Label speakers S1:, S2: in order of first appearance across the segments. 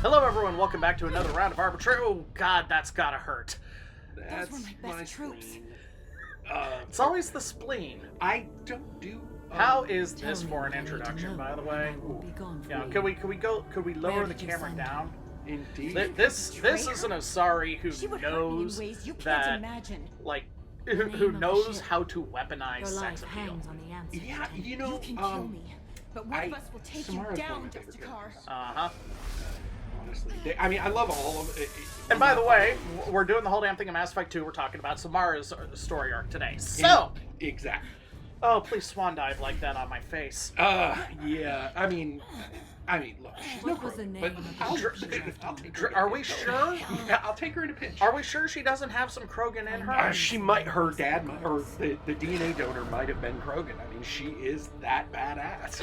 S1: Hello, everyone. Welcome back to another round of Vamprire. Oh, God, that's gotta hurt.
S2: That's
S3: Those were my best troops.
S2: spleen.
S1: It's always the spleen.
S2: I don't do.
S1: How is this for an introduction, by the way? Yeah, could we lower the camera down?
S2: Indeed.
S1: This is an Asari who
S3: She would
S1: knows
S3: hurt me in ways you can't
S1: that,
S3: imagine.
S1: like, who knows how to weaponize
S4: Your
S1: sex
S4: life
S1: appeal.
S4: hangs on the answer.
S2: Yeah, you know.
S3: You can kill me, but one of us will take
S2: Samara's
S3: you
S2: one
S3: down,
S2: of my favorite
S3: Justicar.
S1: Uh-huh.
S2: Honestly, I mean, I love all of it.
S1: And by the way, we're doing the whole damn thing in Mass Effect 2. We're talking about Samara's story arc today. So,
S2: exactly.
S1: oh, please swan dive like that on my face.
S2: Yeah. I mean, look, she's no
S4: What was the
S2: crook,
S4: name
S2: but
S4: of the
S2: I'll
S4: ship she left on?
S2: take her.
S1: Are we sure?
S2: Yeah, I'll take her in a pinch.
S1: Are we sure she doesn't have some Krogan in her?
S2: She might. Her dad, or the DNA donor, might have been Krogan. I mean, she is that badass.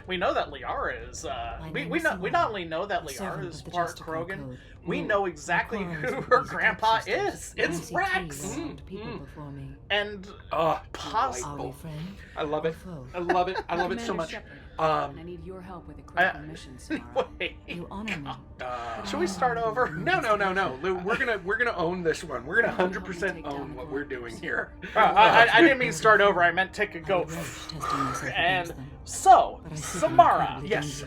S1: We know that Liara is. We not only know that Liara is part Krogan. We know exactly who her grandpa is. It's Rex. And possible.
S2: I love it. I love it. I love it so much.
S5: I need your help with a critical mission, Samara.
S1: Wait.
S4: You honor me.
S1: Should we start over?
S2: No. We're gonna own this one. We're gonna 100% own what we're doing here.
S1: I didn't mean start over. I meant take a go. And so, Samara.
S2: Yes.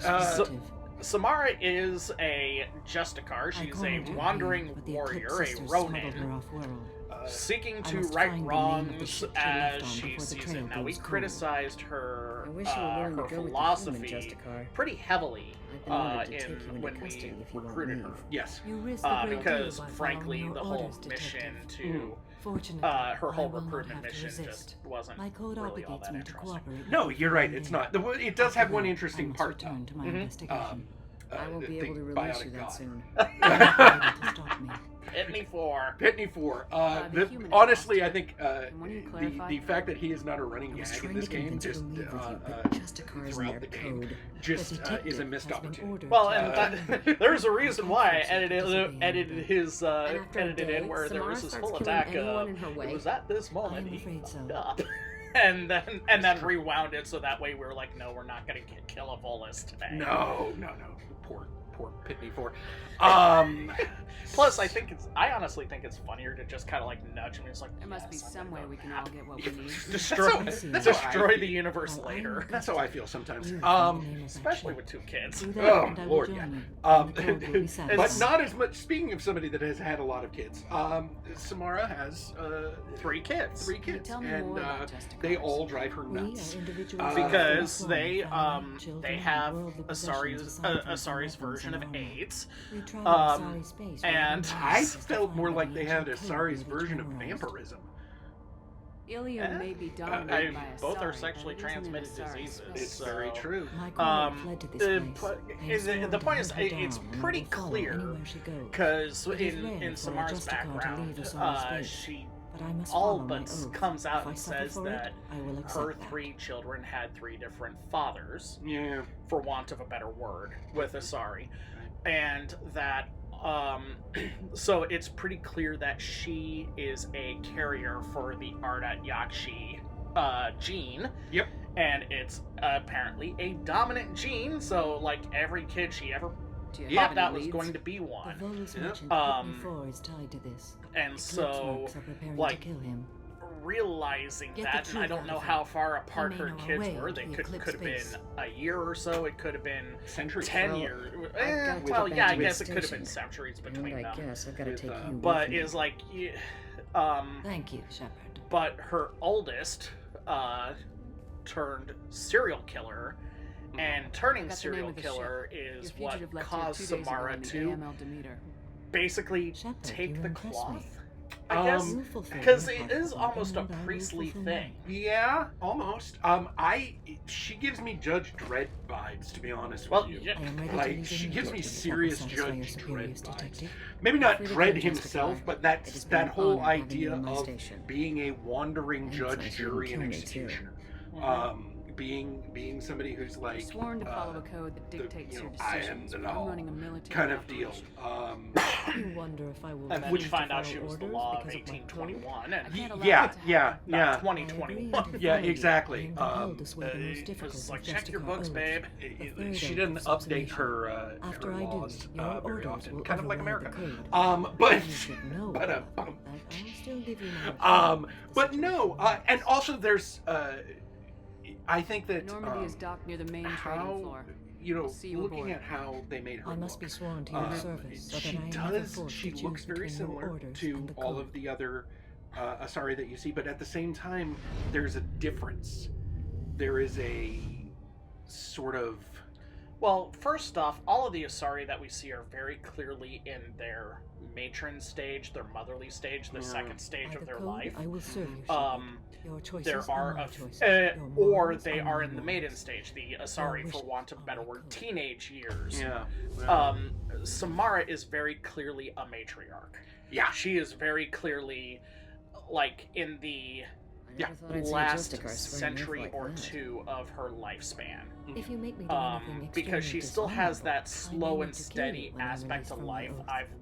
S1: Samara is a Justicar. She's a wandering warrior, a Ronin, seeking to right wrongs as she sees it. Now, we criticized her her philosophy pretty heavily when we recruited her.
S2: Yes.
S1: Because, frankly, the whole mission to her whole recruitment mission just wasn't really all that interesting.
S2: No, you're right. It's not. It does have one interesting part, though.
S5: I won't be able to release you that soon.
S1: Pitney 4.
S2: Pitney 4.
S5: The human
S2: Honestly, I think
S5: when you clarify-
S2: the fact that he is not a running gag in this game just throughout the game just is a missed opportunity.
S1: Well, and there's a reason why I edited his edited in where there was this whole attack of it was at this moment he fucked up. And then rewound it so that way we were like, no, we're not gonna kill a Volus today.
S2: No. Poor Pitney 4.
S1: Plus, I honestly think it's funnier to just kind of like nudge him. It's like
S5: There must be some way we can all get what we need.
S1: destroy
S2: how I
S1: the universe later.
S2: That's how I feel sometimes.
S1: Especially with 2 kids.
S2: Oh Lord, yeah.
S1: It's-
S2: But not as much. Speaking of somebody that has had a lot of kids, Samara has
S1: 3 kids.
S2: 3 kids,
S5: Tell me
S2: and
S5: more about Justicar.
S2: they all drive her nuts.
S1: Because they have Asari's version of AIDS, and
S2: I felt more like they had Asari's version of vampirism.
S5: Ilium may be dominated by a
S1: both are
S5: Asari,
S1: sexually
S5: but it isn't an
S1: transmitted
S5: Asari
S1: diseases.
S5: spell.
S2: It's very true.
S1: The point is, it's pretty clear because in Samara's background, she all but comes out and says that her 3 children had 3 different fathers,
S2: Yeah.
S1: for want of a better word, with Asari, and that so it's pretty clear that she is a carrier for the Ardat Yakshi gene.
S2: Yep.
S1: And it's apparently a dominant gene, so like every kid she ever
S5: Do you
S1: thought
S5: have
S1: that
S5: any
S1: was
S5: leads?
S1: going to be one.
S4: Um,
S1: And so, like, realizing that, and I don't know how far apart her kids were. They could have been a year or so. It could have been
S2: Centuries.
S1: 10
S5: Well,
S1: years.
S5: I've got to
S1: Well,
S5: get
S1: yeah,
S5: back
S1: I
S5: to the
S1: guess it could have been
S5: station.
S1: centuries
S5: And
S1: between
S5: I
S1: them.
S5: guess I've got to
S2: With,
S5: take you
S1: But
S5: with me.
S1: is like,
S4: Thank you, Shepard.
S1: but her oldest turned serial killer, and turning
S5: Got the name
S1: serial
S5: of the
S1: killer
S5: Your
S1: is
S5: fugitive
S1: what
S5: left here
S1: caused
S5: 2 days ago
S1: Samara
S5: in the
S1: to
S5: AML Demeter.
S1: basically
S4: Shepard,
S1: take
S4: you
S1: the
S4: impress
S1: cloth.
S4: me.
S1: I guess
S4: You fulfill
S1: because
S4: my
S1: it
S4: part
S1: is
S4: for me,
S1: almost a
S4: and I will
S1: priestly
S4: fulfill
S1: thing.
S4: mine.
S2: Yeah, almost. She gives me Judge Dredd vibes, to be honest
S1: Well,
S2: with you.
S1: yeah.
S4: I am ready to
S2: Like,
S4: leave
S2: she
S4: immediately
S2: gives me
S4: if that will
S2: serious
S4: satisfy your
S2: Judge
S4: superiors,
S2: Dredd vibes.
S4: detective.
S2: Maybe not
S5: Free to
S2: Dredd
S5: go,
S2: himself,
S5: Justicar.
S2: but
S5: It
S2: that's
S5: has been
S2: that
S5: an
S2: whole
S5: honor having
S2: idea
S5: you in my
S2: of
S5: station.
S2: being a wandering
S4: And
S2: judge,
S4: it's like
S2: jury,
S4: you
S2: and
S4: kill me, too.
S2: executioner. being somebody who's like
S5: sworn to follow a code that dictates your
S2: I am
S5: decisions.
S2: the
S5: I'm
S2: law
S5: running a military
S2: kind of deal.
S5: operation.
S4: You wonder if I will.
S1: And then
S4: refuse
S1: you
S4: to
S1: find out
S4: follow
S1: she was the
S4: orders
S1: law of
S4: because my code?
S1: 1821 and
S5: can't allow
S2: Yeah,
S5: that to
S2: yeah,
S5: happen.
S1: not
S2: yeah.
S1: 2021.
S2: Yeah, exactly.
S1: It was like, check your books, babe.
S2: She didn't update her
S4: After
S2: her
S4: I do,
S2: laws
S4: your
S2: very
S4: orders
S2: often,
S4: will
S2: kind of like
S4: override
S2: America.
S4: the code.
S2: But
S4: You should know
S2: but
S4: that I'll still give you
S2: but no, and also there's I think that
S5: Normandy is docked near the main trading floor.
S2: you know,
S5: See you
S2: looking
S5: aboard.
S2: at how they made her
S4: I must
S2: look,
S4: be sworn to your service, so
S2: she
S4: that I am never
S2: does.
S4: forced
S2: She
S4: to
S2: looks
S4: choose
S2: very
S4: between your
S2: similar
S4: orders
S2: to
S4: and the
S2: all
S4: code.
S2: of the other Asari that you see, but at the same time, there's a difference. There is a sort of
S1: Well, first off, all of the Asari that we see are very clearly in their matron stage, their motherly stage, the second stage
S4: By
S1: of
S4: the
S1: their
S4: code,
S1: life.
S4: I will serve you, Shepard. Your choices
S1: There are
S4: my
S1: a
S4: choices.
S1: or
S4: Your morals
S1: they
S4: are
S1: are
S4: my
S1: in the
S4: morals.
S1: maiden stage, the Asari, for
S4: wishes
S1: want of a
S4: are
S1: better
S4: my
S1: word,
S4: code.
S1: teenage years.
S2: yeah.
S1: Samara is very clearly a matriarch.
S2: Yeah.
S1: She is very clearly, like, in the
S5: I never thought I'd see
S1: last
S5: Justicar swearing
S1: century
S5: like
S1: or
S5: that.
S1: two of her lifespan.
S4: If you make me do anything
S1: Because she
S4: extremely
S1: still has
S4: dishonorable,
S1: that
S4: I
S1: slow
S4: may
S1: and
S4: need to kill
S1: steady
S4: you when I'm
S1: aspect
S4: released
S1: of
S4: from my
S1: life.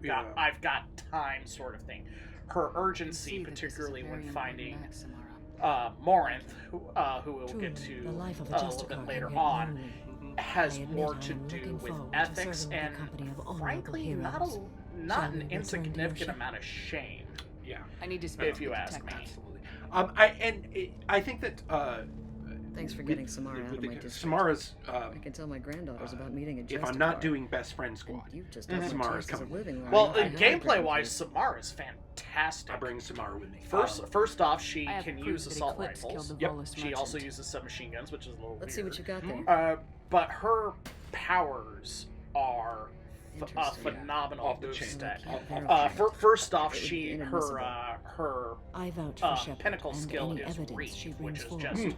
S4: oath.
S1: I've got time, sort of thing. Her urgency,
S5: See that this is a
S1: particularly
S5: very
S1: when
S5: important
S1: finding
S5: act, Samara.
S1: Morinth, who we'll
S4: Truly,
S1: get to
S4: the life of a
S1: a little
S4: Justicar
S1: bit
S4: can
S1: later
S4: get
S1: on,
S4: lonely.
S1: has
S4: I admit
S1: more
S4: I
S1: to
S4: am
S1: do
S4: looking
S1: with
S4: forward to
S1: ethics
S4: serving with
S1: and,
S4: the company of honorable
S1: frankly,
S4: heroes.
S1: not
S4: Shall
S1: an
S4: we return to your
S1: insignificant
S4: ship?
S1: amount of shame.
S2: Yeah.
S5: I need to speak
S1: If
S5: to
S1: you
S5: the
S1: ask
S5: detective.
S1: me.
S2: Absolutely. I think that
S5: Thanks for getting Samara out of my district.
S2: Samara's
S5: I can tell my granddaughters about meeting a
S2: if
S5: Justicar.
S2: I'm not doing best friend squad,
S5: And you've just
S1: Mhm.
S2: Samara's
S5: Samara's
S2: coming.
S5: living line.
S1: Well,
S5: I had
S1: gameplay-wise,
S5: grandkids.
S1: Samara's fantastic.
S2: I bring Samara with me.
S1: First off, she
S5: I have
S1: can
S5: proof
S1: use
S5: that
S1: assault
S5: Eclipse
S1: rifles.
S5: killed the
S2: Yep.
S5: Volus
S1: She
S5: merchant.
S1: also uses submachine guns, which is a little
S5: Let's
S1: weird.
S5: see what you got there.
S1: But her powers are
S5: Interesting.
S1: phenomenal
S2: Off the
S1: move
S2: chain.
S1: stat.
S5: Verify.
S1: First off,
S5: It would be
S1: she
S5: inadmissible.
S1: her
S4: I vouch for Shepard,
S1: pinnacle
S4: and
S1: skill
S4: any
S1: is
S4: evidence
S1: Reeve,
S4: she
S1: which
S4: brings
S1: is
S4: forward.
S1: just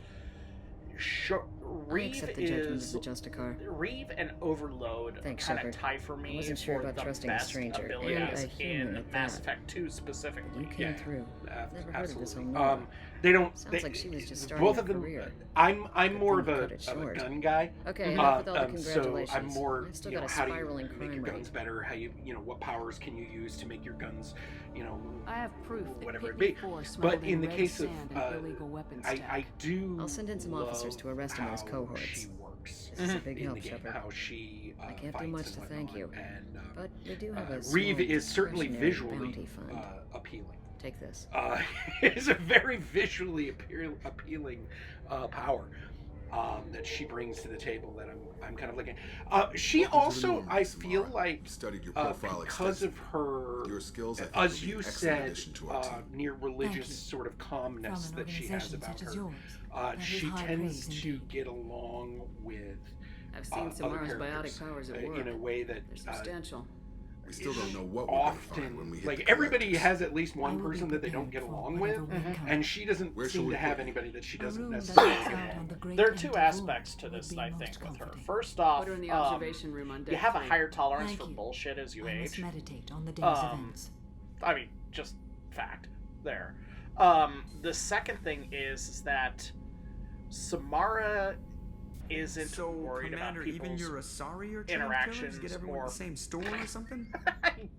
S1: sure.
S5: I
S1: Reeve
S5: accept the judgment
S1: is
S5: of the Justicar.
S1: Reeve and Overload
S5: Thanks,
S1: kind of
S5: Shepard.
S1: tie for
S5: I
S1: me
S5: wasn't sure
S1: for
S5: about
S1: the
S5: trusting a
S1: best
S5: stranger, and
S1: abilities
S5: a human
S1: in
S5: at
S1: Mass
S5: that.
S1: Effect 2 specifically.
S5: You came
S2: Yeah.
S5: through. Never heard of this
S2: Absolutely.
S5: whole
S2: They don't.
S5: Sounds
S2: they,
S5: like she was just starting
S2: both
S5: her
S2: of them.
S5: career.
S2: I'm
S5: Good
S2: more
S5: thing
S2: of
S5: you
S2: a,
S5: cut it
S2: of a
S5: short.
S2: gun guy.
S5: Okay, enough with all the
S2: So
S5: congratulations.
S2: I'm more.
S5: I've still
S2: You know,
S5: got a
S2: how do you
S5: spiraling
S2: make
S5: crime
S2: your
S5: rate.
S2: guns better? How you know what powers can you use to make your guns? You know,
S5: I have proof that
S2: whatever it
S5: Pit
S2: be.
S5: Four
S2: But
S5: smuggled
S2: in the
S5: red
S2: case of,
S5: sand and illegal weapons
S2: I
S5: stack.
S2: do.
S5: I'll send in some officers to
S2: love
S5: arrest him and his
S2: how
S5: cohorts.
S2: She works.
S5: This is a big
S2: in
S5: help,
S2: the game,
S5: Shepard.
S2: how she
S5: I can't do
S2: fights
S5: much
S2: and
S5: to thank you,
S2: whatnot, and
S5: but we do have a
S2: Reeve
S5: small
S2: is certainly
S5: discretionary
S2: visually
S5: bounty fund.
S2: appealing.
S5: Take this.
S2: It's a very visually appealing power that she brings to the table that I'm kind of looking. She
S6: Welcome to the
S2: also,
S6: Normandy,
S2: I feel
S6: Samara.
S2: like,
S6: I've studied your profile
S2: because of
S6: extensively.
S2: her,
S6: Your skills, I think,
S2: as
S6: will be
S2: you
S6: an excellent
S2: said,
S6: addition to our team.
S2: near religious
S4: you.
S2: sort of
S4: From
S2: calmness
S4: an
S2: that she has
S4: organization
S2: about
S4: such as
S2: her.
S4: yours, that is
S2: She
S4: high
S2: tends
S4: praise
S2: to
S4: indeed.
S2: get along with
S5: I've seen
S2: other
S5: Samara's biotic
S2: characters
S5: powers at work.
S2: in a way that
S5: They're substantial.
S6: We still don't know what we're going to find when
S2: often,
S6: we hit
S2: like,
S6: the
S2: everybody
S6: collectors.
S2: has at least
S4: I
S2: one
S4: will be
S2: person that they don't
S4: prepared
S2: get
S4: for
S2: along
S4: whatever
S2: with,
S4: will come.
S2: and she doesn't
S6: Where
S2: seem
S6: shall
S2: to
S6: we
S2: have
S6: put it?
S2: anybody that she
S4: A
S2: doesn't
S4: room that
S2: necessarily
S4: looks
S2: get
S4: out
S2: along
S4: on the
S2: with.
S4: great
S1: There are
S4: empty
S1: two
S4: void
S1: aspects to
S4: would
S1: this,
S4: be
S1: I
S4: most
S1: think, with her.
S4: comforting.
S1: First off,
S5: Put her in the observation room on deck
S1: you have a
S5: 3.
S1: higher tolerance
S4: Thank
S1: for
S4: you.
S1: bullshit as you
S4: I must
S1: age.
S4: meditate on the day's
S1: Um,
S4: events.
S1: I mean, just fact there. The second thing is that Samara isn't
S7: So,
S1: worried
S7: Commander,
S1: about people's
S7: even your Asari are trained
S1: interactions
S7: killers? Get everyone
S1: or
S7: at the same store or something?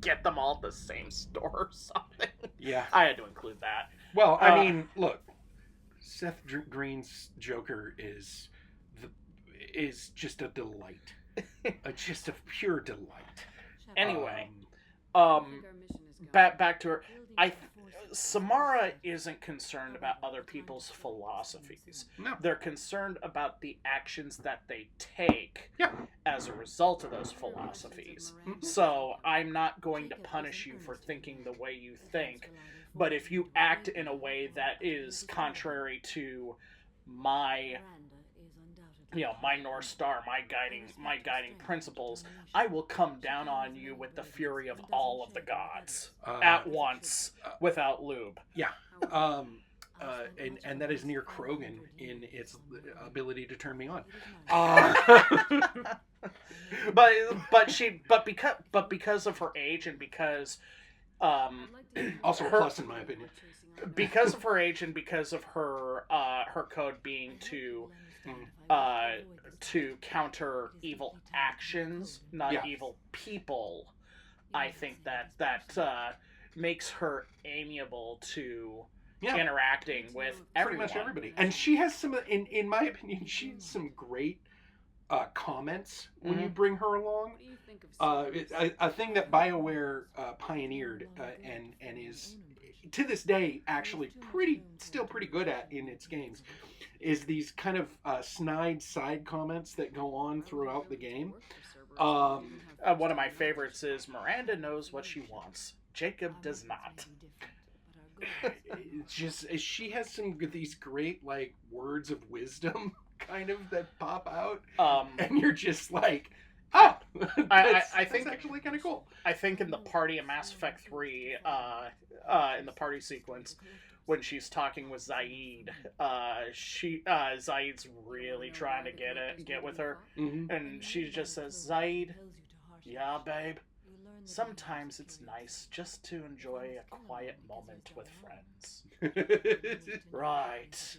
S1: get them all at the same store or something.
S2: Yeah.
S1: I had to include that.
S2: Well, I mean, look, Seth Green's Joker is just a delight, just a pure delight.
S1: Anyway,
S5: I think our mission is gone.
S1: back to her. Samara isn't concerned about other people's philosophies.
S2: No.
S1: They're concerned about the actions that they take
S2: Yeah.
S1: as a result of those philosophies. So I'm not going to punish you for thinking the way you think, but if you act in a way that is contrary to my, my North Star, my guiding principles, I will come down on you with the fury of all of the gods at once without lube.
S2: Yeah. And that is near Krogan in its ability to turn me on.
S1: But because of her age and because
S2: Also a plus in my opinion.
S1: because of her age and because of her her code being to to counter evil actions, not evil people. I think that makes her amiable to interacting with everyone.
S2: Pretty much everybody. And she has some, in my opinion, she has some great comments when you bring her along. A thing that BioWare pioneered and is to this day actually still pretty good at in its games is these kind of snide side comments that go on throughout the game.
S1: One of my favorites is Miranda knows what she wants. Jacob does not.
S2: Just she has some of these great like words of wisdom kind of that pop out, and you're just like, oh, I think that's actually kind of cool.
S1: I think in the party in Mass Effect 3, in the party sequence, when she's talking with Zaid, Zaid's really trying to get with her, and she just says, Zaid, yeah, babe. Sometimes it's nice just to enjoy a quiet moment with friends. Right.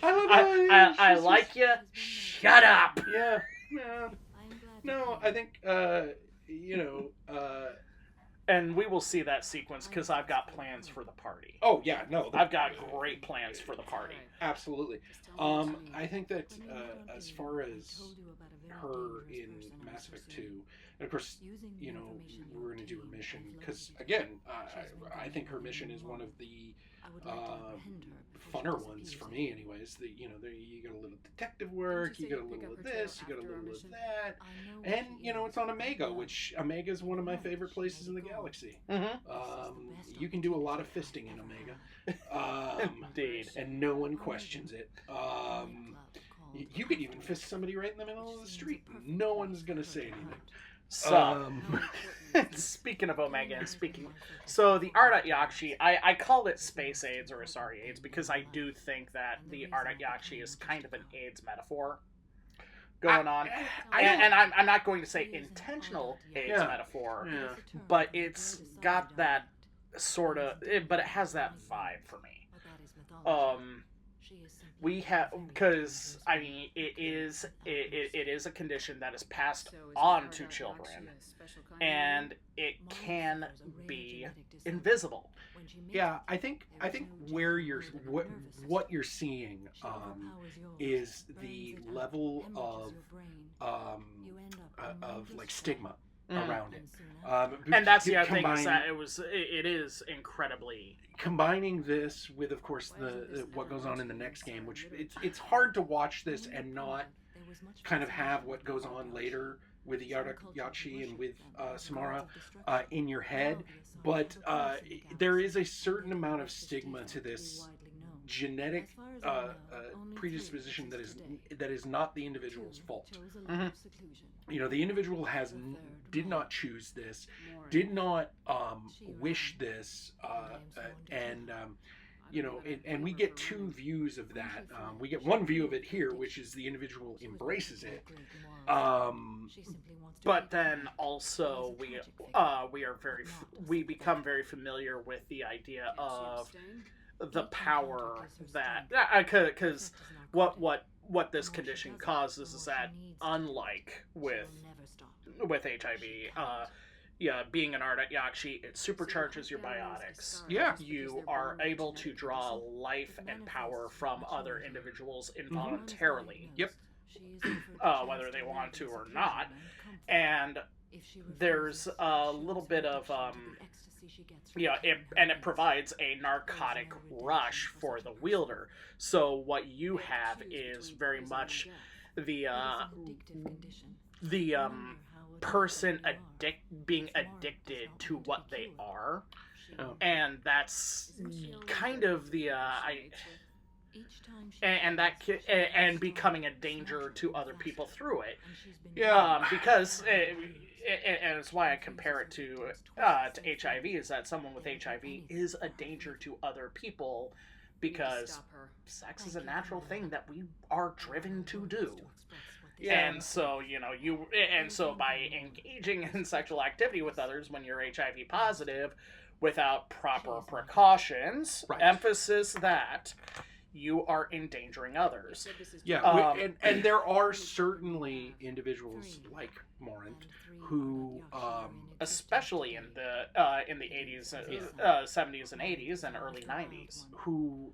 S1: I like you. Shut up.
S2: Yeah. No, I think,
S1: and we will see that sequence because I've got plans for the party.
S2: Oh, yeah, no.
S1: I've got great plans for the party.
S2: Absolutely. I think that as far as her in Mass Effect 2, and of course, we're going to do her mission, because, again, I think her mission is one of the funner ones for me, anyways. You got a little detective work, you got a little of this, you got a little of that, and it's on Omega, which Omega is one of my favorite places in the galaxy. You can do a lot of fisting in Omega,
S1: indeed,
S2: and no one questions it. You could even fist somebody right in the middle of the street. No one's gonna say anything.
S1: So, speaking of Omega, and so the Ardat Yakshi, I called it Space AIDS or Asari AIDS because I do think that the Ardat Yakshi is kind of an AIDS metaphor going on. And I'm not going to say intentional AIDS metaphor, but it's got that sort of, but it has that vibe for me. We have, because it is a condition that is passed on to children, and it can be invisible.
S2: Yeah, I think where what you're seeing is the level of like stigma around it.
S1: And that's the other thing, is that it is incredibly...
S2: Combining this with, of course, the what goes on in the next game, which it's hard to watch this and not kind of have what goes on later with the Yachi and with Samara in your head, but there is a certain amount of stigma to this genetic predisposition that is not the individual's fault. The individual did not choose this, did not wish this, and we get two views of that. We get one view of it here, which is the individual embraces it,
S1: but then also we become very familiar with the idea of the power that, because what this condition causes is that, unlike with HIV, being an Ardat Yakshi, it supercharges your biotics.
S2: Yeah.
S1: You are able to draw life and power from other individuals involuntarily.
S2: Yep.
S1: Whether they want to or not. And there's a little bit of, it provides a narcotic rush for the wielder. So what you have is very much the person being addicted to what they are, and that's kind of the and becoming a danger to other people through it. Because and it's why I compare it to HIV, is that someone with HIV is a danger to other people, because sex is a natural thing that we are driven to do. And so, so by engaging in sexual activity with others when you're HIV positive without proper precautions, emphasis that, you are endangering others.
S2: Yeah, and there are certainly individuals like Morinth who,
S1: especially in the 80s, 70s and 80s and early 90s,
S2: who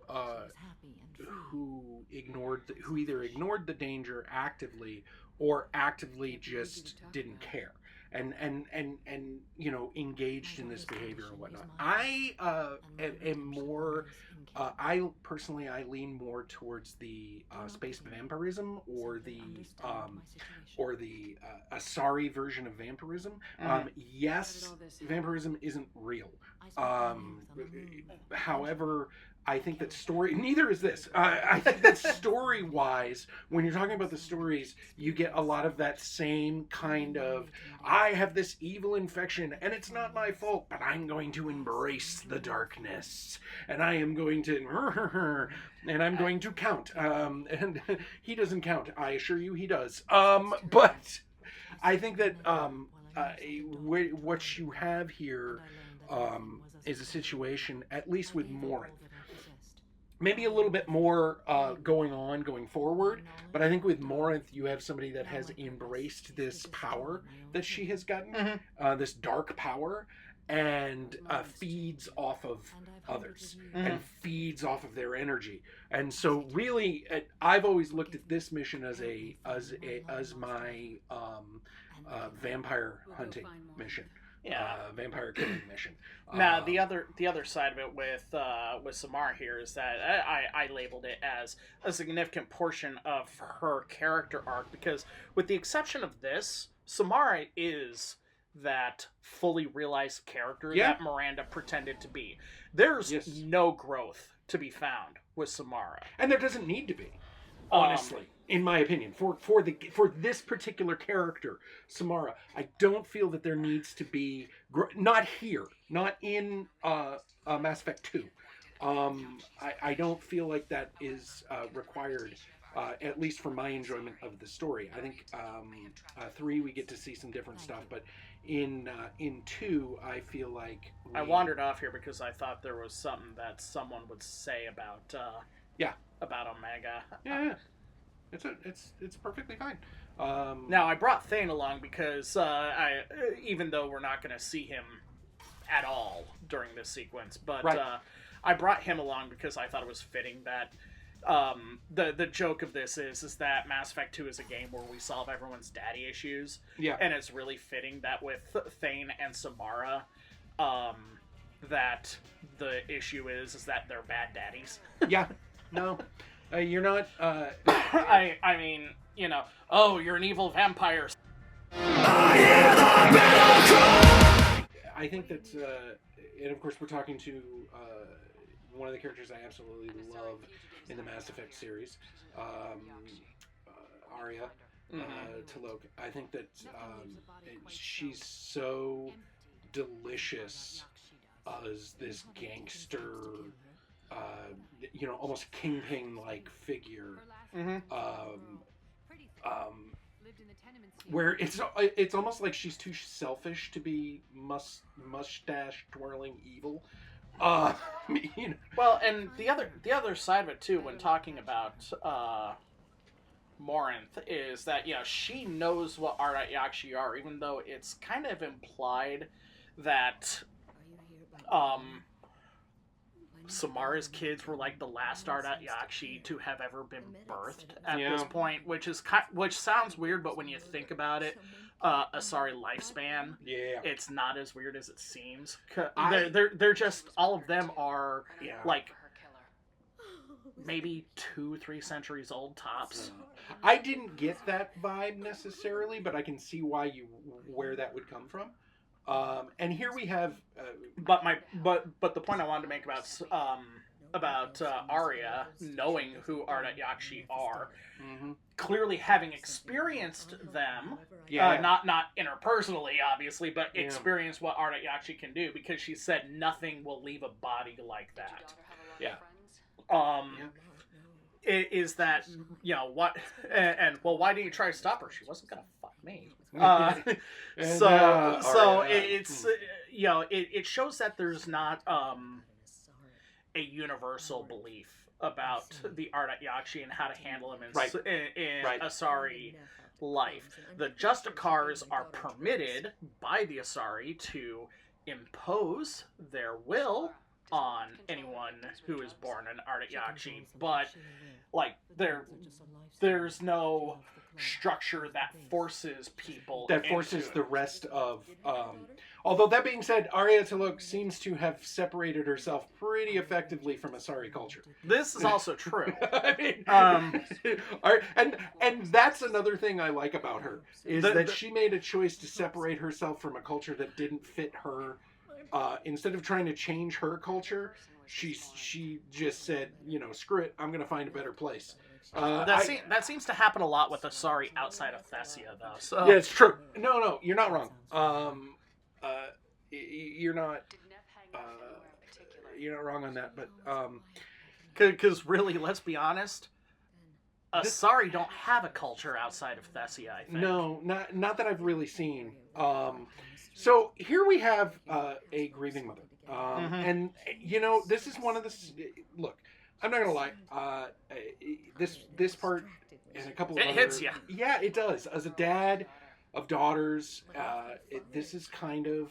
S2: either ignored the danger actively or actively just didn't care. And engaged in this behavior and whatnot. I am more. I lean more towards the space vampirism or the Asari version of vampirism. Yes, vampirism isn't real. However, I think that neither is this. I think that story-wise, when you're talking about the stories, you get a lot of that same kind of, I have this evil infection, and it's not my fault, but I'm going to embrace the darkness, and I am going to, and I'm going to count. And he doesn't count. I assure you he does. But I think that what you have here is a situation, at least with Morinth, maybe a little bit more going forward, but I think with Morinth you have somebody that has embraced this power that she has gotten, this dark power, and feeds off of others and feeds off of their energy. And so really, I've always looked at this mission as my vampire hunting mission. Vampire killing mission.
S1: Now the other side of it with Samara here is that I labeled it as a significant portion of her character arc, because with the exception of this, Samara is that fully realized character that Miranda pretended to be. There's no growth to be found with Samara,
S2: and there doesn't need to be, honestly. In my opinion, for this particular character, Samara, I don't feel that there needs to be, not here, not in Mass Effect 2. I don't feel like that is required, at least for my enjoyment of the story. I think 3 we get to see some different stuff, but in 2 I feel like
S1: I wandered off here because I thought there was something that someone would say about Omega.
S2: Yeah. It's perfectly fine.
S1: Now I brought Thane along because even though we're not going to see him at all during this sequence, but I brought him along because I thought it was fitting that the joke of this is that Mass Effect 2 is a game where we solve everyone's daddy issues. Yeah, and it's really fitting that with Thane and Samara, that the issue is that they're bad daddies.
S2: Yeah, no. You're not.
S1: I mean, you're an evil vampire.
S2: I think that, and of course, we're talking to one of the characters I absolutely love in the Mass Effect series, Arya T'Loak. I think that she's so delicious as this gangster. Almost kingpin-like figure, where it's almost like she's too selfish to be mustache twirling evil.
S1: Well, and the other side of it too, when talking about Morinth, is that she knows what Ardat Yakshi are, even though it's kind of implied that Samara's kids were like the last Ardat Yakshi to have ever been birthed at this point, which sounds weird, but when you think about it, Asari lifespan, it's not as weird as it seems. They're just, all of them are like maybe 2-3 centuries old tops.
S2: I didn't get that vibe necessarily, but I can see where that would come from. And here we have,
S1: but the point I wanted to make about Arya knowing who Ardat Yakshi are, clearly having experienced them, not interpersonally obviously, but experienced what Ardat Yakshi can do, because she said nothing will leave a body like that. Is that what? And well, why didn't you try to stop her? She wasn't gonna fuck me. It shows that there's not a universal belief about the Ardat Yakshi and how to handle them in
S2: Right.
S1: Asari life. The Justicars are permitted by the Asari to impose their will on anyone who is born an Ardat Yakshi, but like there's no structure that forces people
S2: the rest of although that being said, Arya Taluk seems to have separated herself pretty effectively from Asari culture.
S1: This is also true.
S2: I mean, and that's another thing I like about her is that she made a choice to separate herself from a culture that didn't fit her. Instead of trying to change her culture, she just said, screw it, I'm going to find a better place.
S1: That seems to happen a lot with Asari outside of Thessia, though. So.
S2: Yeah, it's true. No, you're not wrong. You're not wrong on that. But
S1: because really, let's be honest, Asari don't have a culture outside of Thessia. I think.
S2: No, not that I've really seen. So here we have a grieving mother, and this is one of the look. I'm not gonna lie. This part and a couple of
S1: it hits you.
S2: Yeah, it does. As a dad of daughters, this is kind of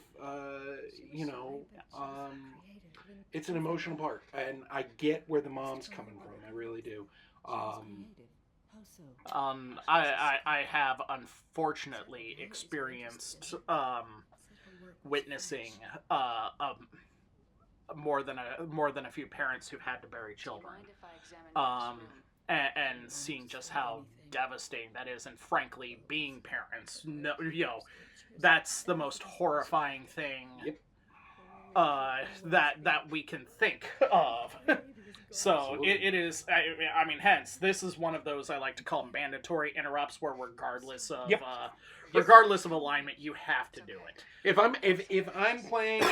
S2: it's an emotional part, and I get where the mom's coming from. I really do.
S1: I have unfortunately experienced witnessing more than a few parents who've had to bury children, and seeing just how devastating that is, and frankly, being parents, that's the most horrifying thing that we can think of. So it is. I mean, hence this is one of those I like to call mandatory interrupts, where regardless of regardless of alignment, you have to do it.
S2: If I'm playing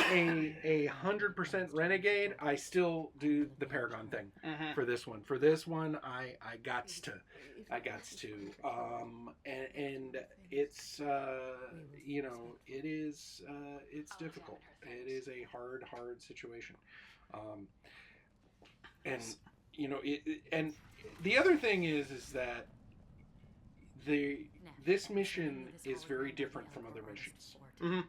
S2: a 100% renegade, I still do the Paragon thing for this one. For this one, I got to, and it's it is it's difficult. It is a hard situation. And and the other thing is that this mission is very different from other missions.
S1: Mm-hmm.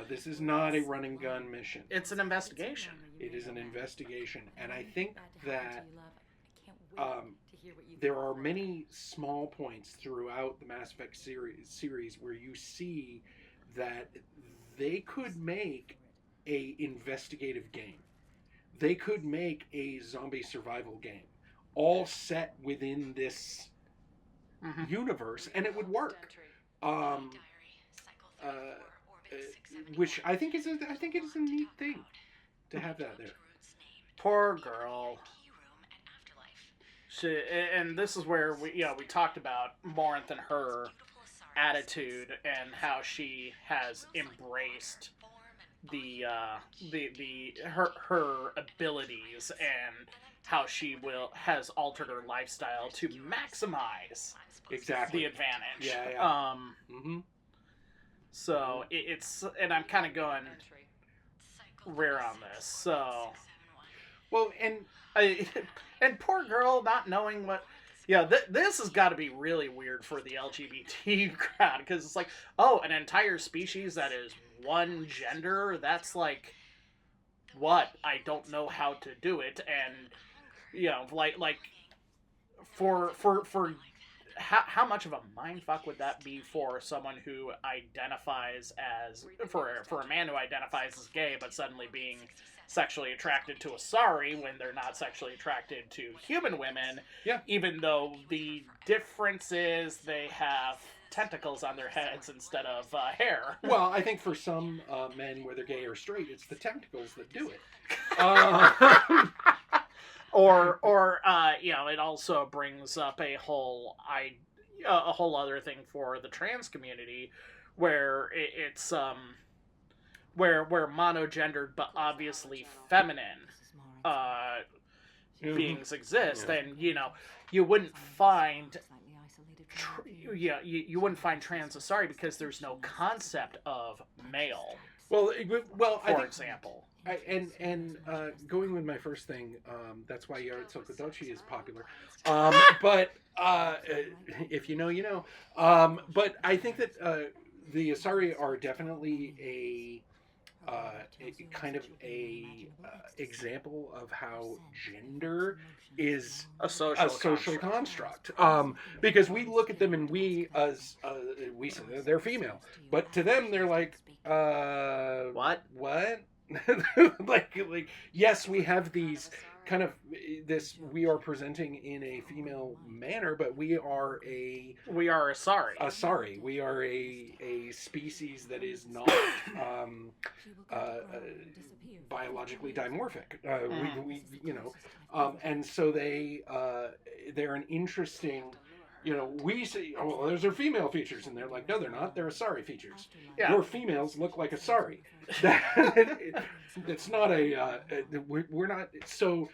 S2: This is not a run and gun mission.
S1: It's an investigation.
S2: It is an investigation, and I think that there are many small points throughout the Mass Effect series where you see that they could make a investigative game. They could make a zombie survival game, all set within this universe, and it would work. Which I think is a neat thing to have that there.
S1: Poor girl. And this is where we talked about Morinth and her attitude and how she has embraced her abilities, and how she has altered her lifestyle to maximize the advantage.
S2: Yeah.
S1: So it's, and I'm kind of going rare on this. So,
S2: well,
S1: and poor girl not knowing what. Yeah, this has got to be really weird for the LGBT crowd, because it's like, oh, an entire species that is one gender, that's like, what? I don't know how to do it, and like for how much of a mindfuck would that be for someone who identifies as for a man who identifies as gay, but suddenly being sexually attracted to Asari when they're not sexually attracted to human women, even though the difference is they have tentacles on their heads instead of hair.
S2: Well, I think for some men, whether gay or straight, it's the tentacles that do it.
S1: Or it also brings up a whole other thing for the trans community, where it's where monogendered but obviously feminine beings exist, and you wouldn't find you wouldn't find trans Asari because there's no concept of male
S2: Well,
S1: for example.
S2: Going with my first thing, that's why Yaritsukodochi is popular. But if you know, you know. But I think that the Asari are definitely a kind of a example of how gender is
S1: a social
S2: construct. Because we look at them and we say they're female, but to them they're like, what? like yes, we have these kind of we are presenting in a female manner, but we are Asari. We are a species that is not biologically dimorphic. We and so they're an interesting. We say, oh, well, those are female features, and they're like, no, they're not. They're Asari features. Yeah. Your females look like Asari. It's not we're not. So,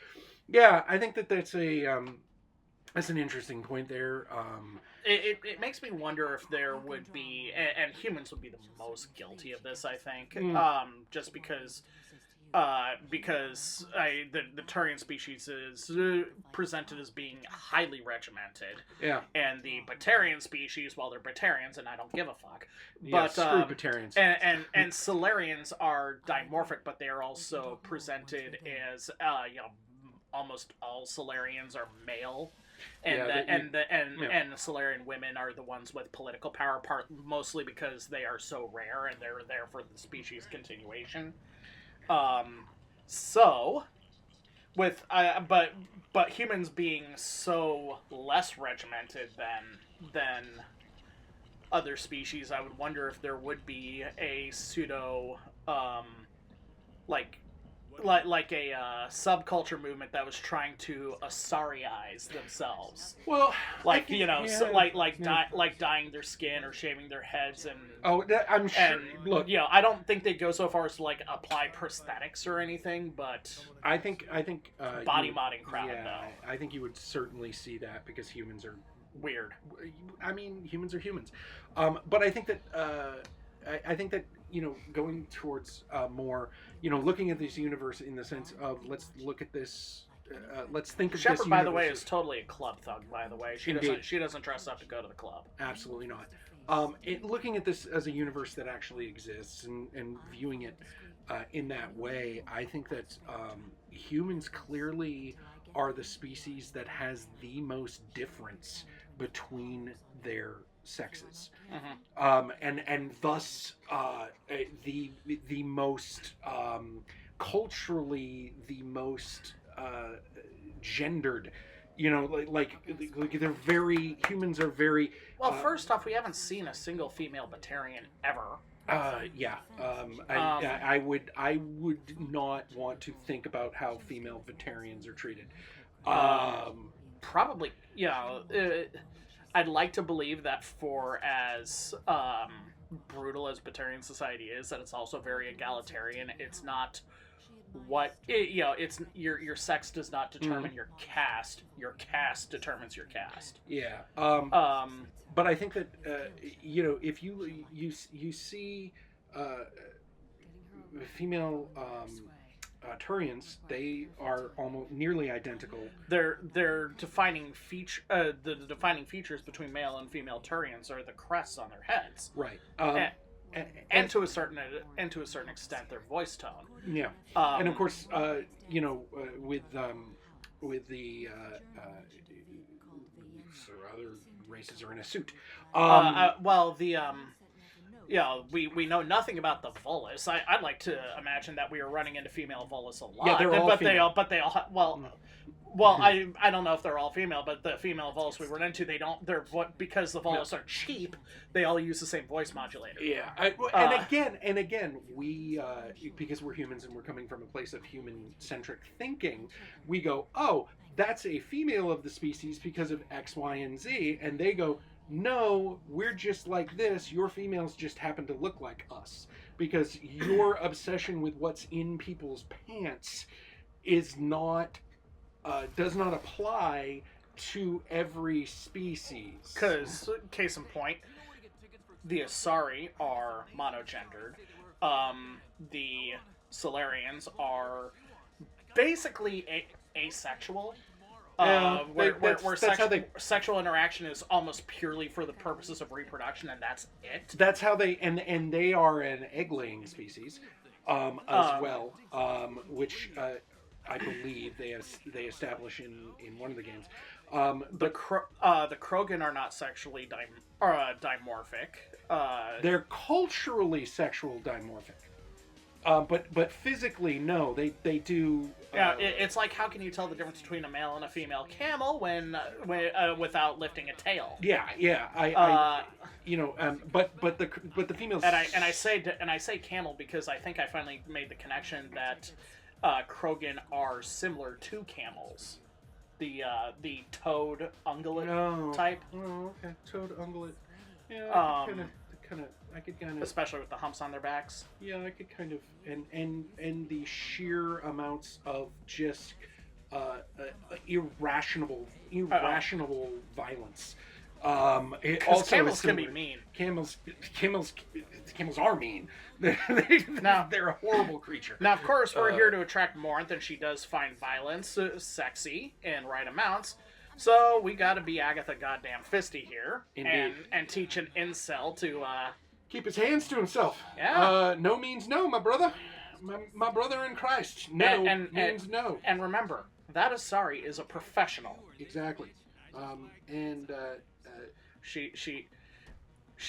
S2: yeah, I think that's an interesting point there.
S1: It makes me wonder if there would be, and humans would be the most guilty of this, I think, just because the Turian species is presented as being highly regimented.
S2: Yeah.
S1: And the Batarian species, well, they're Batarians, and I don't give a fuck.
S2: Yeah,
S1: but
S2: screw Batarians.
S1: And Solarians are dimorphic, but they are also presented as almost all Solarians are male. And the Solarian women are the ones with political power, mostly because they are so rare and they're there for the species continuation. So with but humans being so less regimented than other species, I would wonder if there would be a pseudo like a subculture movement that was trying to Asariize themselves.
S2: Well,
S1: like dyeing their skin or shaving their heads and
S2: I'm sure.
S1: And,
S2: look,
S1: I don't think they'd go so far as to apply prosthetics or anything, but
S2: I think
S1: body modding crowd.
S2: Yeah,
S1: though.
S2: I think you would certainly see that because humans are
S1: weird.
S2: I mean, humans are humans, but I think that going towards more, looking at this universe in the sense of let's look at this. Let's think of
S1: Shepard,
S2: this.
S1: by the way, is totally a club thug. By the way, she
S2: Indeed.
S1: doesn't dress up to go to the club.
S2: Absolutely not. Looking at this as a universe that actually exists and viewing it in that way, I think that humans clearly are the species that has the most difference between their sexes, and thus the most culturally the most gendered. They're very humans are very.
S1: Well, first off, we haven't seen a single female Batarian ever.
S2: I would not want to think about how female Batarians are treated.
S1: Probably, I'd like to believe that for as brutal as Batarian society is, that it's also very egalitarian. It's not it's your sex does not determine your caste. Your caste determines your caste.
S2: Yeah. But I think that if you see female Turians, they are almost nearly identical.
S1: Their defining feature, the defining features between male and female Turians are the crests on their heads,
S2: right?
S1: And to a certain extent, their voice tone.
S2: Yeah, and of course, with the other races are in a suit. We know nothing about the Volus. I'd like to imagine that we are running into female Volus a lot. Yeah, they're all female.
S1: They all I don't know if they're all female, but the female Volus we run into, because the Volus are cheap, they all use the same voice modulator.
S2: Yeah, and again, we because we're humans and we're coming from a place of human-centric thinking, we go, oh, that's a female of the species because of X, Y, and Z, and they go, no, we're just like this. Your females just happen to look like us because your obsession with what's in people's pants is not does not apply to every species.
S1: Because, case in point, the Asari are monogendered. the Solarians are basically asexual. Sexual interaction is almost purely for the purposes of reproduction, and that's it.
S2: That's how they and they are an egg-laying species, as well, which I believe they establish in one of the games.
S1: The Krogan are not sexually dimorphic.
S2: They're culturally sexual dimorphic. But physically, no, they do.
S1: It's like, how can you tell the difference between a male and a female camel when without lifting a tail?
S2: Yeah. But the females.
S1: And I say camel because I think I finally made the connection that Krogan are similar to camels, the toad ungulate type.
S2: Oh, okay, toad ungulate. Yeah, I could kind of,
S1: especially with the humps on their backs.
S2: Yeah, I could kind of, and the sheer amounts of just irrational violence.
S1: Also, camels can be mean.
S2: Camels are mean. They're a horrible creature.
S1: Now, of course, we're here to attract Morinth, and she does find violence sexy in right amounts. So we got to be Agatha goddamn Fisty here, and teach an incel to
S2: keep his hands to himself.
S1: Yeah.
S2: No means no, my brother. My brother in Christ. No means no.
S1: And remember, that Asari is a professional.
S2: Exactly.
S1: She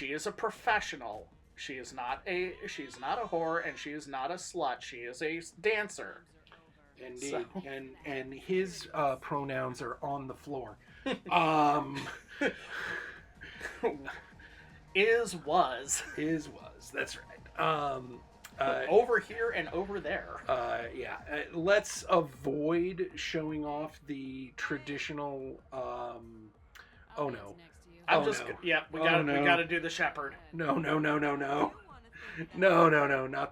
S1: is a professional. She's not a whore, and she is not a slut. She is a dancer.
S2: Indeed. So. And his pronouns are on the floor.
S1: Was.
S2: That's right.
S1: Over here and over there.
S2: Yeah. Let's avoid showing off the traditional. Oh no.
S1: We gotta do the shepherd.
S2: No, not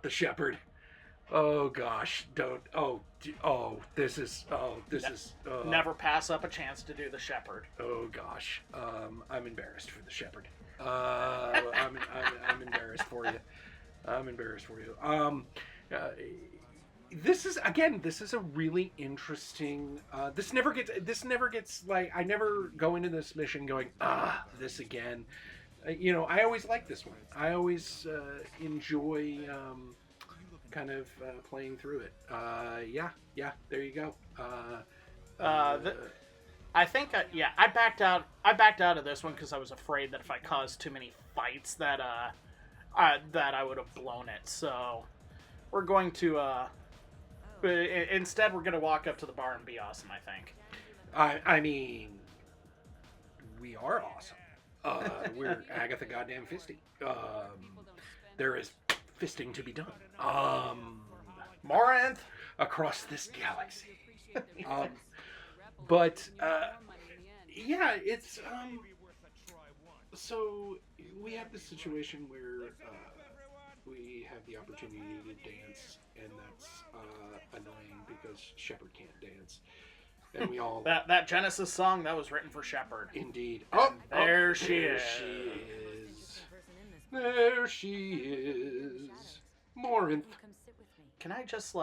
S2: the shepherd. Oh gosh, don't. This is.
S1: Never pass up a chance to do the shepherd.
S2: Oh gosh, I'm embarrassed for the shepherd. I'm embarrassed for you. This is a really interesting. This never gets like, I never go into this mission going, this again. I always like this one. I always enjoy kind of playing through it. Yeah. There you go.
S1: I think I backed out. I backed out of this one because I was afraid that if I caused too many fights that I would have blown it. So we're going to. Instead, we're going to walk up to the bar and be awesome, I think.
S2: I mean, we are awesome. We're Agatha goddamn Fisty. There is fisting to be done.
S1: Morinth!
S2: Across this galaxy. But, yeah, it's, so we have this situation where, we have the opportunity to dance, and that's annoying because Shepard can't dance, and we all
S1: that Genesis song that was written for Shepard.
S2: Indeed.
S1: There she is.
S2: There she is. Morinth.
S1: Can I just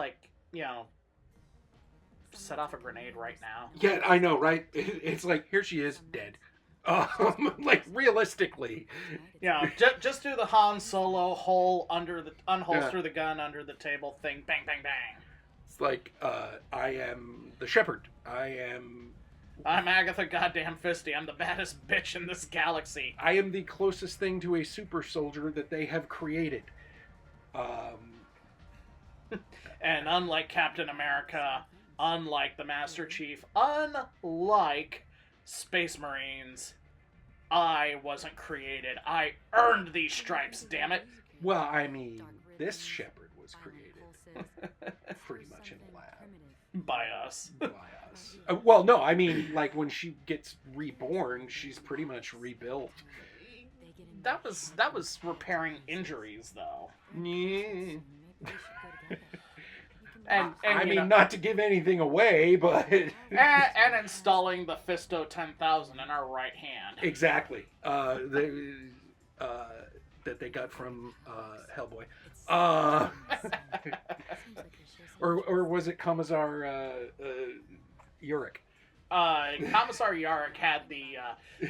S1: set off a grenade right now?
S2: Yeah, I know, right? It's like, here she is, dead. Like, realistically.
S1: Yeah, just do the Han Solo unholster the gun under the table thing, bang, bang, bang.
S2: It's like, I am the shepherd. I'm
S1: Agatha goddamn Fisty. I'm the baddest bitch in this galaxy.
S2: I am the closest thing to a super soldier that they have created.
S1: And unlike Captain America, unlike the Master Chief, unlike Space Marines, I wasn't created. I earned these stripes, damn it.
S2: Well, I mean, this shepherd was created pretty much in the lab.
S1: By us.
S2: Well, no, I mean, like, when she gets reborn, she's pretty much rebuilt.
S1: That was repairing injuries, though.
S2: Yeah.
S1: And
S2: I mean, not to give anything away, but
S1: and installing the Fisto 10,000 in our right hand.
S2: Exactly. They that they got from Hellboy. Or was it Commissar Yurik?
S1: Commissar Yarrick had the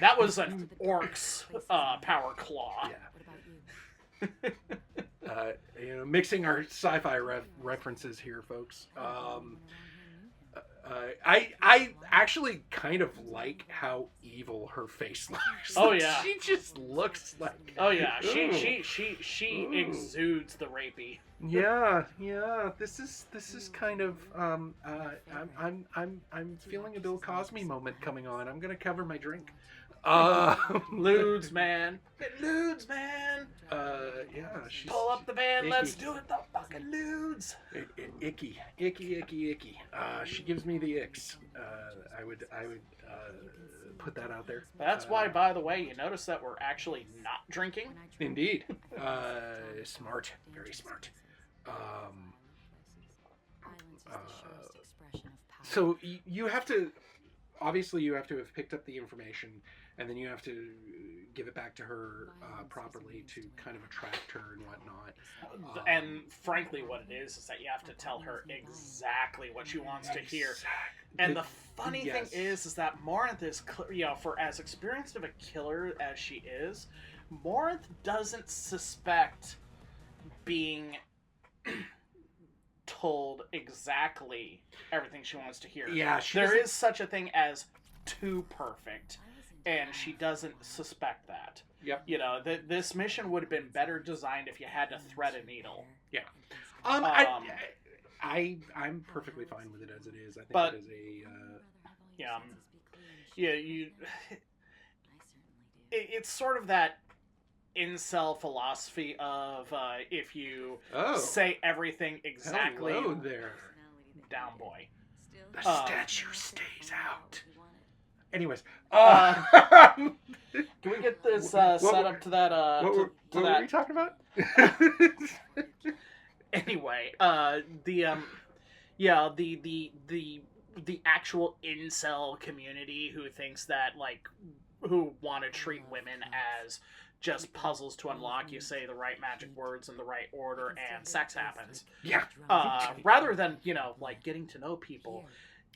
S1: that was an orc's power claw.
S2: Yeah. Mixing our sci-fi references here, folks. I actually kind of like how evil her face looks.
S1: Oh yeah,
S2: she just looks like.
S1: Oh yeah, she exudes the rapey.
S2: Yeah. This is kind of I'm feeling a Bill Cosby moment coming on. I'm gonna cover my drink.
S1: Lewds, man. Get lewds, man.
S2: Yeah. She's
S1: pull up the van.
S2: icky.
S1: Let's do it. The fucking lewds.
S2: Icky. She gives me the icks. I would put that out there.
S1: That's why, by the way, you notice that we're actually not drinking.
S2: Indeed. Smart. Very smart. So you have to, obviously you have to have picked up the information, and then you have to give it back to her properly to kind of attract her and whatnot.
S1: And frankly, what it is that you have to tell her exactly what she wants to hear. And the funny thing is that Morinth is, for as experienced of a killer as she is, Morinth doesn't suspect being told exactly everything she wants to hear.
S2: Yeah,
S1: there is such a thing as too perfect, and she doesn't suspect that.
S2: Yep.
S1: This mission would have been better designed if you had to thread a needle.
S2: Yeah. I'm perfectly fine with it as it is. I think it is it's sort of that incel philosophy of if you say everything exactly. Hello there.
S1: Down boy.
S2: The statue stays out. Anyways, can
S1: we get this set up to that?
S2: What were we talking about?
S1: Anyway, the actual incel community who thinks that who want to treat women as just puzzles to unlock. You say the right magic words in the right order, and sex happens.
S2: Yeah.
S1: Rather than getting to know people.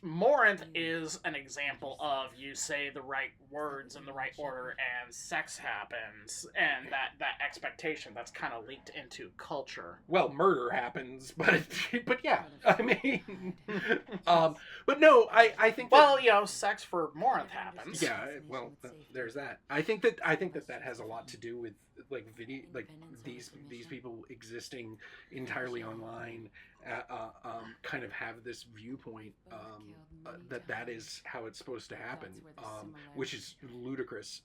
S1: Morinth is an example of you say the right words in the right order and sex happens, and that expectation that's kind of leaked into culture.
S2: Well, murder happens, but yeah, I mean, but no, I think that,
S1: sex for Morinth happens.
S2: Yeah, well, there's that. I think that has a lot to do with video, these people existing entirely online. Kind of have this viewpoint that is how it's supposed to happen, which is ludicrous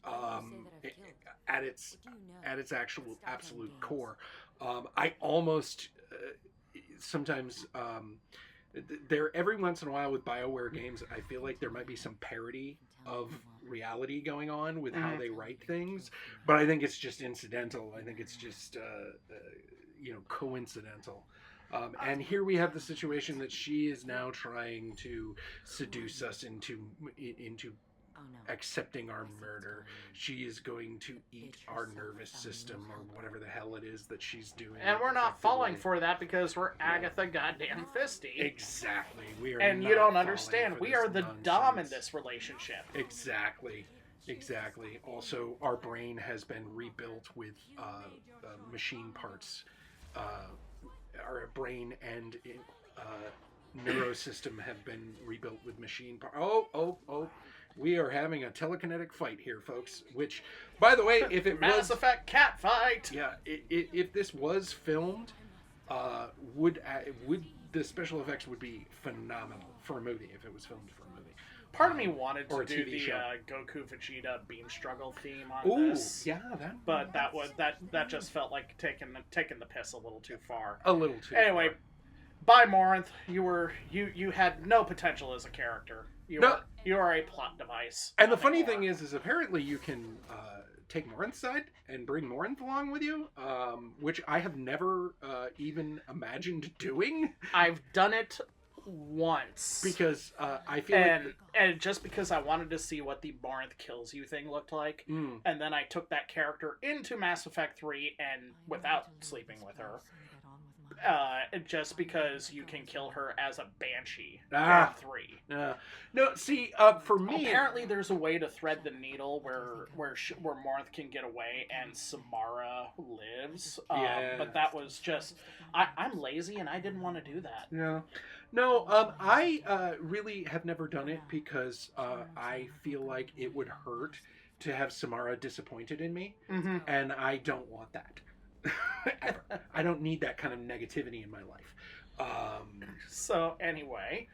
S2: at its absolute core. I almost sometimes there every once in a while with BioWare games, I feel like there might be some parody of reality going on with how they write things, but I think it's just incidental. I think it's just coincidental. And here we have the situation that she is now trying to seduce us into accepting our murder. She is going to eat our nervous system or whatever the hell it is that she's doing.
S1: And we're not falling for that because we're Agatha goddamn Fisty.
S2: Exactly. We are.
S1: And you don't understand. We are the dom in this relationship.
S2: Exactly. Also, our brain has been rebuilt with machine parts. Our brain and neurosystem have been rebuilt with machine parts. Oh. We are having a telekinetic fight here, folks. Which, by the way, if it
S1: Mass Effect cat fight.
S2: Yeah, if this was filmed, would the special effects would be phenomenal for a movie if it was filmed for a movie.
S1: Part of me wanted to do the
S2: show.
S1: Goku Vegeta beam struggle theme on this.
S2: Yeah,
S1: but that just felt like taking the piss a little too far.
S2: A little too.
S1: Anyway, by Morinth, you had no potential as a character. You are a plot device.
S2: And the funny thing is apparently you can take Morinth's side and bring Morinth along with you, which I have never even imagined doing.
S1: I've done it once.
S2: Because I feel
S1: and just because I wanted to see what the Morinth kills you thing looked like, and then I took that character into Mass Effect 3 and without sleeping with her. Just because you can kill her as a banshee in 3.
S2: No, see, for me...
S1: Apparently there's a way to thread the needle where Morinth can get away and Samara lives. But that was just... I'm lazy and I didn't want to do that.
S2: Yeah. No, I really have never done it because I feel like it would hurt to have Samara disappointed in me.
S1: Mm-hmm.
S2: And I don't want that. Ever. I don't need that kind of negativity in my life.
S1: So anyway,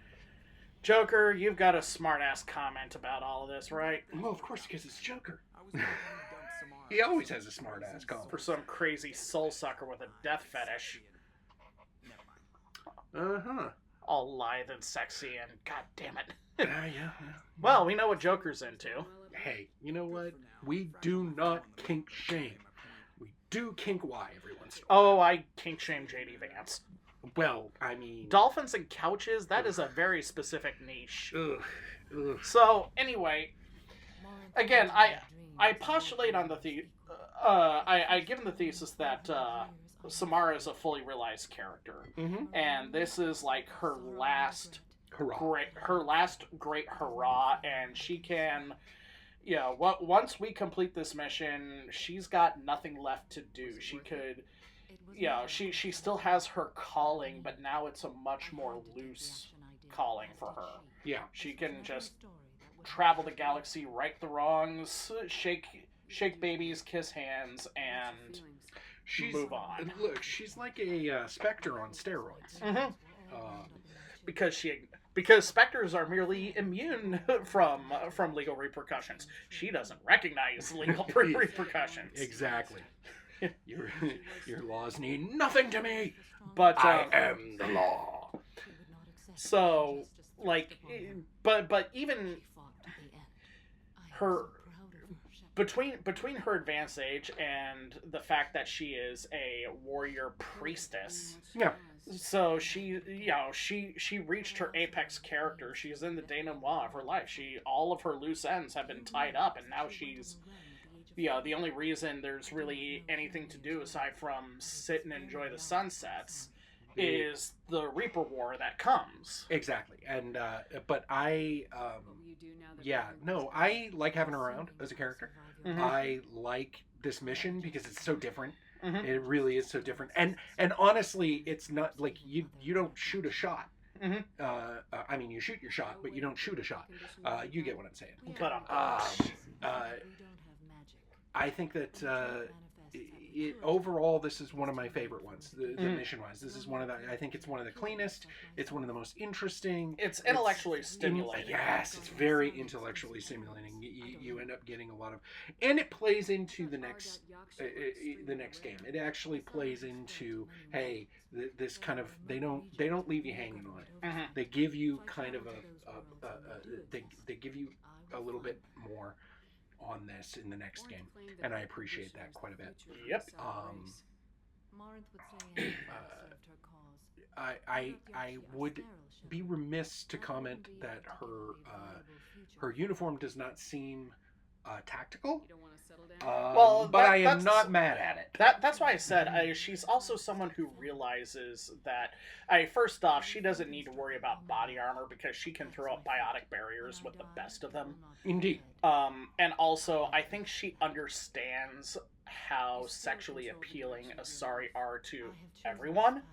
S1: Joker, you've got a smart-ass comment about all of this, right?
S2: Well, of course, because it's Joker. He always has a smart-ass comment.
S1: For some crazy soul sucker with a death fetish.
S2: Uh-huh.
S1: All lithe and sexy and god damn it.
S2: Yeah.
S1: Well, we know what Joker's into.
S2: Hey, you know what? We do not kink shame. We do kink Y every once in a while.
S1: Oh, I kink shame JD Vance.
S2: Well, I mean...
S1: Dolphins and couches, that is a very specific niche.
S2: Ugh.
S1: So, anyway, again, I postulate on the I given the thesis that Samara is a fully realized character, and this is like her last great hurrah, and she can, once we complete this mission, she's got nothing left to do. She could, she still has her calling, but now it's a much more loose calling for her.
S2: Yeah,
S1: she can just travel the galaxy, right the wrongs, shake babies, kiss hands, and move on.
S2: Look, she's like a Spectre on steroids.
S1: Mm-hmm. Because Spectres are merely immune from legal repercussions. She doesn't recognize legal repercussions.
S2: Exactly. Your laws mean nothing to me.
S1: But
S2: I am the law.
S1: So, like, but even her between her advanced age and the fact that she is a warrior priestess.
S2: Yeah.
S1: So she reached her apex character. She's in the denouement of her life. All of her loose ends have been tied up, and now she's, the only reason there's really anything to do aside from sit and enjoy the sunsets is the Reaper War that comes.
S2: Exactly. And but I I like having her around as a character. Mm-hmm. I like this mission because it's so different. Mm-hmm. It really is so different. And honestly, it's not like you don't shoot a shot. Mm-hmm. I mean, you shoot your shot, but you don't shoot a shot. You get what I'm saying.
S1: But
S2: I think that overall, this is one of my favorite ones. The mission-wise, this is I think it's one of the cleanest. It's one of the most interesting.
S1: It's intellectually stimulating.
S2: Yes, it's very intellectually stimulating. You end up getting a lot of, and it plays into the next game. It actually plays into, hey, this kind of they don't leave you hanging on it. Mm-hmm. They give you kind of they give you a little bit more on this in the next game, and I appreciate that quite a bit.
S1: Yep.
S2: I would be remiss to comment that her uniform does not seem tactical. But I am not mad at it.
S1: That's why I said she's also someone who realizes that, first off, she doesn't need to worry about body armor because she can throw up biotic barriers with the best of them.
S2: Indeed.
S1: And also, I think she understands how sexually appealing Asari are to everyone.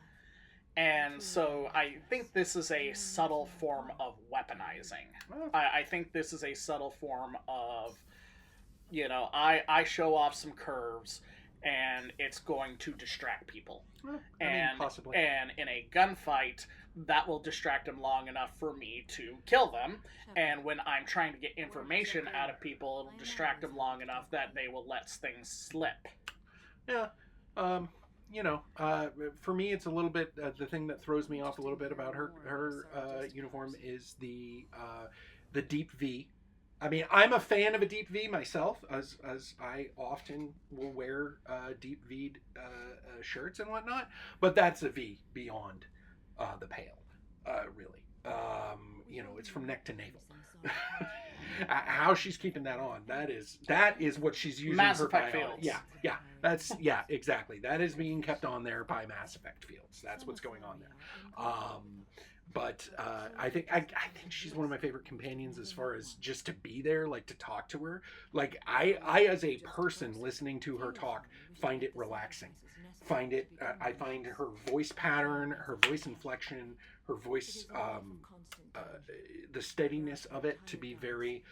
S1: And so I think this is a subtle form of weaponizing. I think this is a subtle form of, I show off some curves, and it's going to distract people.
S2: Possibly.
S1: And in a gunfight, that will distract them long enough for me to kill them. And when I'm trying to get information out of people, it'll distract them long enough that they will let things slip.
S2: Yeah. For me, it's a little bit, the thing that throws me off a little bit about her uniform is the deep V. I mean, I'm a fan of a deep V myself, as I often will wear deep V'd shirts and whatnot. But that's a V beyond the pale, really. It's from neck to navel. How she's keeping that on, that is what she's using.
S1: Mass
S2: her
S1: Effect
S2: biology.
S1: fields.
S2: Exactly. That is being kept on there by Mass Effect fields. That's what's going on there. But I think she's one of my favorite companions as far as just to be there, like to talk to her. Like I as a person listening to her talk find it relaxing. I find her voice pattern, her voice inflection, her voice, the steadiness of it to be very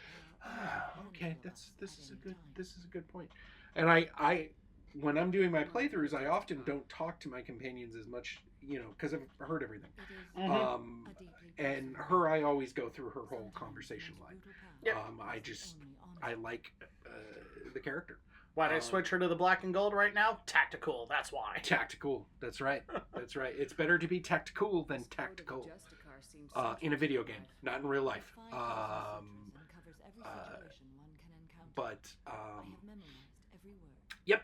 S2: okay. This is a good point. And I when I'm doing my playthroughs, I often don't talk to my companions as much, because I've heard everything. And her, I always go through her whole conversation line.
S1: Yep.
S2: I like the character.
S1: Why did I switch her to the black and gold right now? Tactical, that's why.
S2: Tactical, that's right. That's right. It's better to be tactical than tactical. In a video game, not in real life. Yep.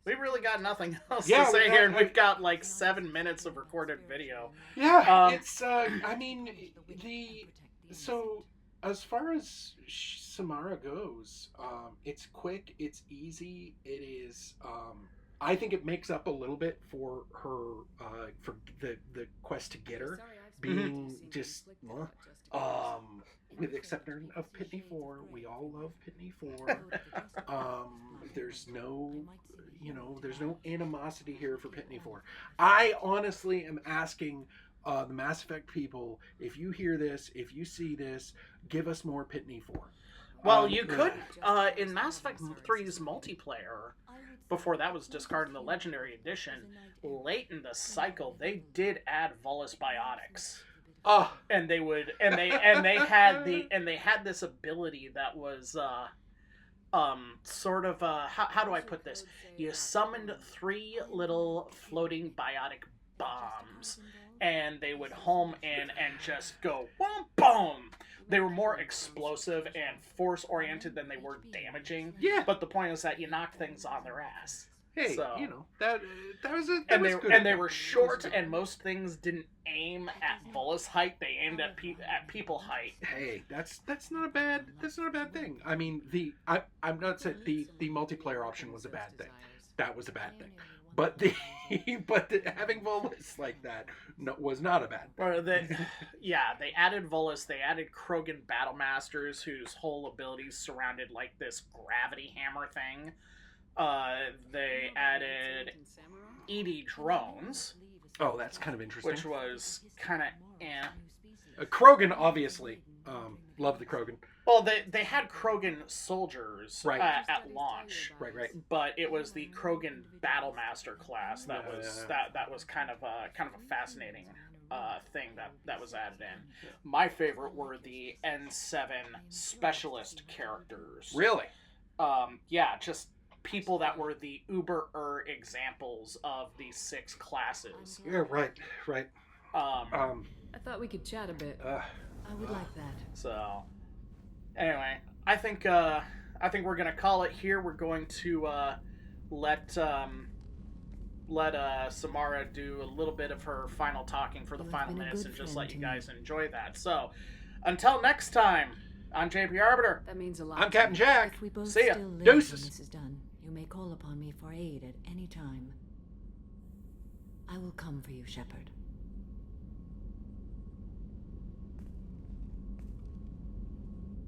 S1: We really got nothing else to say here, and we've got like 7 minutes of recorded video.
S2: Yeah, so as far as Samara goes, it's quick, it's easy, it is. I think it makes up a little bit for her, for the quest to get her being just, with the exception of Pitney 4, we all love Pitney 4. There's no animosity here for Pitney 4. I honestly am asking the Mass Effect people, if you hear this, if you see this, give us more Pitney 4.
S1: Well, you could, in Mass Effect 3's multiplayer, before that was discarded in the Legendary Edition, late in the cycle, they did add Volus biotics. And they would, and they had this ability that was, sort of, how do I put this? You summoned 3 little floating biotic bombs, and they would home in and just go boom, boom. They were more explosive and force-oriented than they were damaging.
S2: Yeah.
S1: But the point is that you knock things on their ass.
S2: Hey,
S1: so,
S2: that was good.
S1: And they were short, and most things didn't aim at Volus height. They aimed at people height.
S2: Hey, that's not a bad thing. I mean, I'm not saying the multiplayer option was a bad thing. That was a bad thing. But having Volus like that was not a bad thing.
S1: They added Volus. They added Krogan Battlemasters, whose whole abilities surrounded like this gravity hammer thing. They added ED drones.
S2: Oh, that's kind of interesting.
S1: Which was kind of
S2: Krogan, obviously. Love the Krogan.
S1: Well, they had Krogan soldiers at launch.
S2: Right.
S1: But it was the Krogan Battlemaster class that was kind of a fascinating thing that was added in. My favorite were the N7 specialist characters.
S2: Really?
S1: Just people that were the uber examples of the 6 classes.
S2: Yeah, right.
S5: I thought we could chat a bit. I would like that.
S1: So, anyway, I think we're gonna call it here. We're going to let Samara do a little bit of her final talking for the final minutes, and just let you guys enjoy that. So, until next time, I'm JP Arbiter.
S5: That means a lot.
S2: I'm Captain Jack.
S4: If we both
S1: See ya.
S4: still live
S2: Deuces.
S4: when this is done, you may call upon me for aid at any time. I will come for you, Shepard.